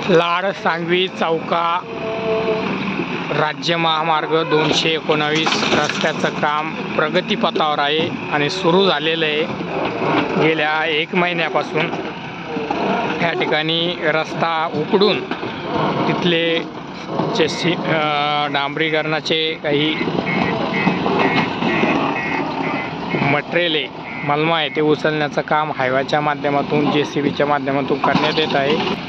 लाड सांगवी चौका राज्य महामार्ग 219 रस्त्याचं काम प्रगतीपथावर आहे आणि सुरू झालेलं आहे। गेल्या 1 महिन्यापासून या ठिकाणी रस्ता उकडून तिथले जे डांबरीकरणाचे काही मटेरियल आहे, मलमा आहे, ते उचलण्याचं काम हायवाच्या माध्यमातून JCBच्या माध्यमातून करण्यात येत आहे।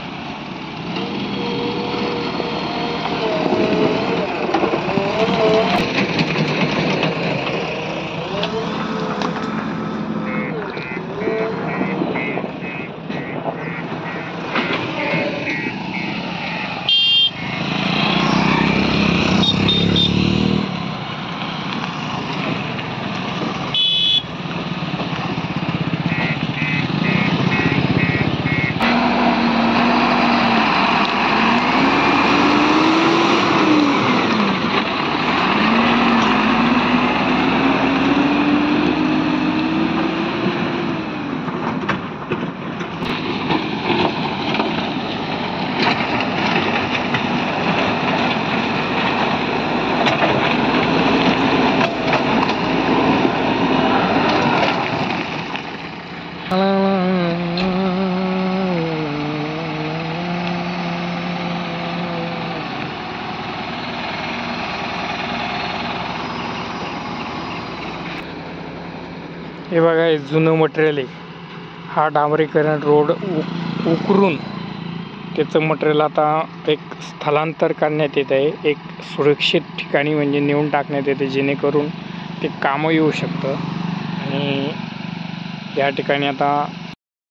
हे बघा, हे जुनं मटेरियल आहे। हा डांबरीकरण रोड उकरून त्याचं मटेरियल आता एक स्थलांतर करण्यात येत आहे, एक सुरक्षित ठिकाणी म्हणजे नेऊन टाकण्यात येते, जेणेकरून ते कामं येऊ शकतं। आणि या ठिकाणी आता